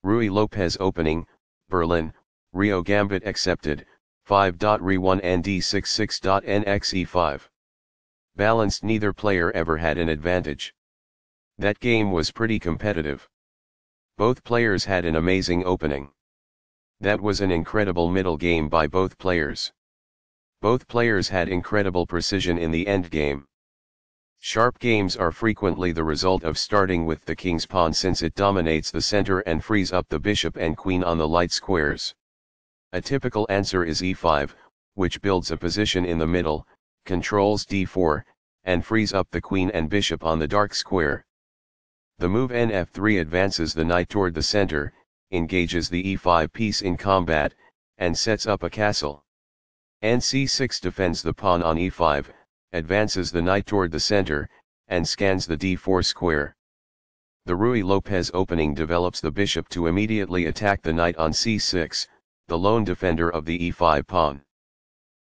Ruy Lopez opening, Berlin, Rio Gambit accepted, 5.Re1 Nd6 6.Nxe5. Balanced, neither player ever had an advantage. That game was pretty competitive. Both players had an amazing opening. That was an incredible middle game by both players. Both players had incredible precision in the end game. Sharp games are frequently the result of starting with the king's pawn, since it dominates the center and frees up the bishop and queen on the light squares. A typical answer is e5, which builds a position in the middle, controls d4, and frees up the queen and bishop on the dark square. The move nf3 advances the knight toward the center, engages the e5 piece in combat, and sets up a castle. nc6 defends the pawn on e5, advances the knight toward the center, and scans the d4 square. The Ruy Lopez opening develops the bishop to immediately attack the knight on c6, the lone defender of the e5 pawn.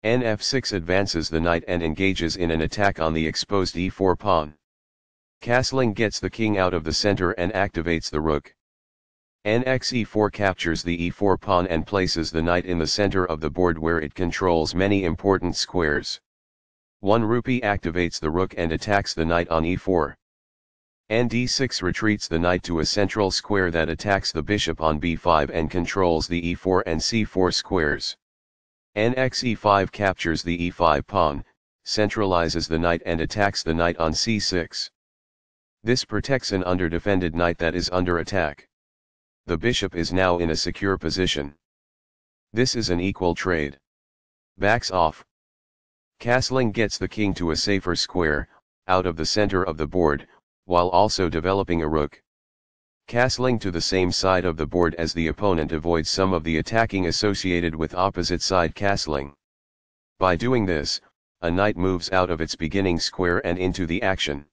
nf6 advances the knight and engages in an attack on the exposed e4 pawn. Castling gets the king out of the center and activates the rook. nxe4 captures the e4 pawn and places the knight in the center of the board, where it controls many important squares. 1 rupee activates the rook and attacks the knight on e4. nd6 retreats the knight to a central square that attacks the bishop on b5 and controls the e4 and c4 squares. nxe5 captures the e5 pawn, centralizes the knight and attacks the knight on c6. This protects an underdefended knight that is under attack. The bishop is now in a secure position. This is an equal trade. Backs off. Castling gets the king to a safer square, out of the center of the board, while also developing a rook. Castling to the same side of the board as the opponent avoids some of the attacking associated with opposite side castling. By doing this, a knight moves out of its beginning square and into the action.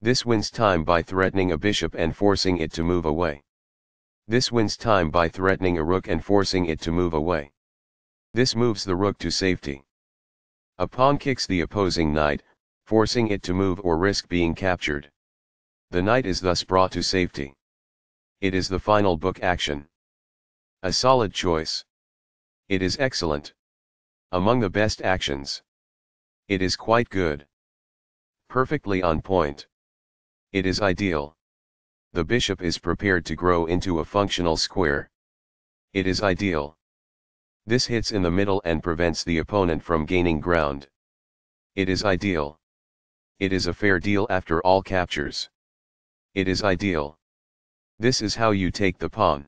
This wins time by threatening a bishop and forcing it to move away. This wins time by threatening a rook and forcing it to move away. This moves the rook to safety. A pawn kicks the opposing knight, forcing it to move or risk being captured. The knight is thus brought to safety. It is the final book action. A solid choice. It is excellent. Among the best actions. It is quite good. Perfectly on point. It is ideal. The bishop is prepared to grow into a functional square. It is ideal. This hits in the middle and prevents the opponent from gaining ground. It is ideal. It is a fair deal after all captures. It is ideal. This is how you take the pawn.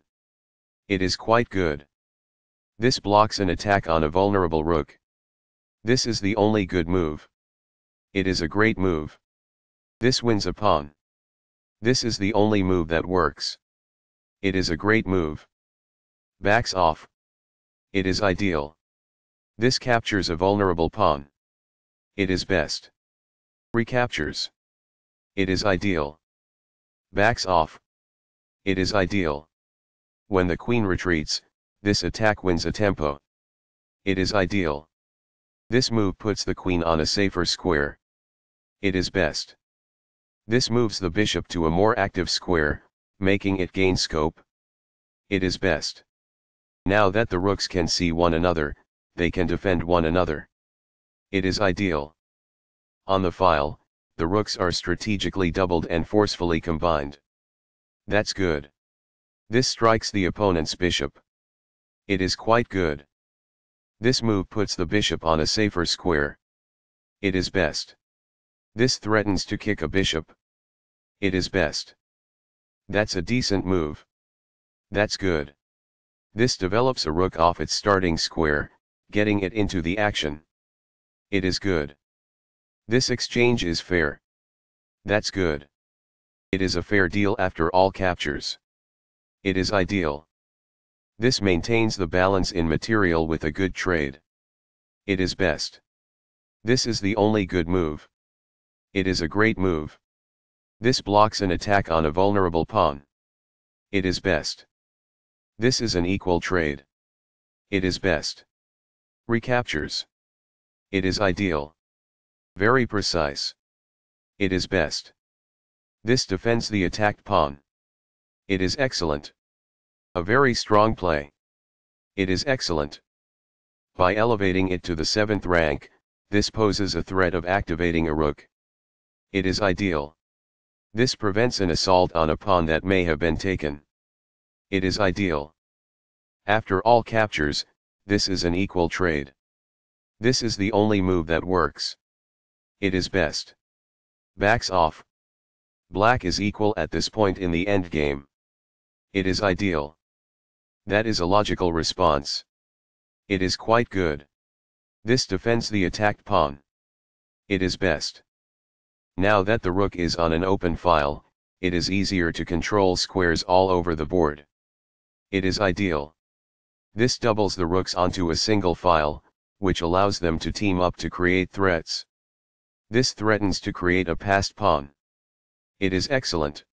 It is quite good. This blocks an attack on a vulnerable rook. This is the only good move. It is a great move. This wins a pawn. This is the only move that works. It is a great move. Backs off. It is ideal. This captures a vulnerable pawn. It is best. Recaptures. It is ideal. Backs off. It is ideal. When the queen retreats, this attack wins a tempo. It is ideal. This move puts the queen on a safer square. It is best. This moves the bishop to a more active square, making it gain scope. It is best. Now that the rooks can see one another, they can defend one another. It is ideal. On the file, the rooks are strategically doubled and forcefully combined. That's good. This strikes the opponent's bishop. It is quite good. This move puts the bishop on a safer square. It is best. This threatens to kick a bishop. It is best. That's a decent move. That's good. This develops a rook off its starting square, getting it into the action. It is good. This exchange is fair. That's good. It is a fair deal after all captures. It is ideal. This maintains the balance in material with a good trade. It is best. This is the only good move. It is a great move. This blocks an attack on a vulnerable pawn. It is best. This is an equal trade. It is best. Recaptures. It is ideal. Very precise. It is best. This defends the attacked pawn. It is excellent. A very strong play. It is excellent. By elevating it to the 7th rank, this poses a threat of activating a rook. It is ideal. This prevents an assault on a pawn that may have been taken. It is ideal. After all captures, this is an equal trade. This is the only move that works. It is best. Backs off. Black is equal at this point in the endgame. It is ideal. That is a logical response. It is quite good. This defends the attacked pawn. It is best. Now that the rook is on an open file, it is easier to control squares all over the board. It is ideal. This doubles the rooks onto a single file, which allows them to team up to create threats. This threatens to create a passed pawn. It is excellent.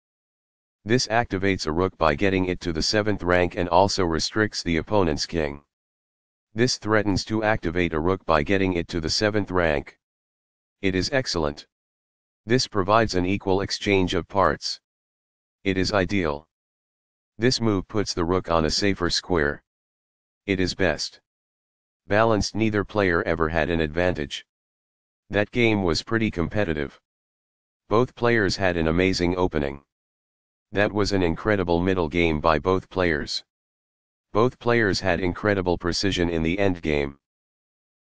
This activates a rook by getting it to the 7th rank and also restricts the opponent's king. This threatens to activate a rook by getting it to the 7th rank. It is excellent. This provides an equal exchange of parts. It is ideal. This move puts the rook on a safer square. It is best. Balanced. Neither player ever had an advantage. That game was pretty competitive. Both players had an amazing opening. That was an incredible middle game by both players. Both players had incredible precision in the endgame.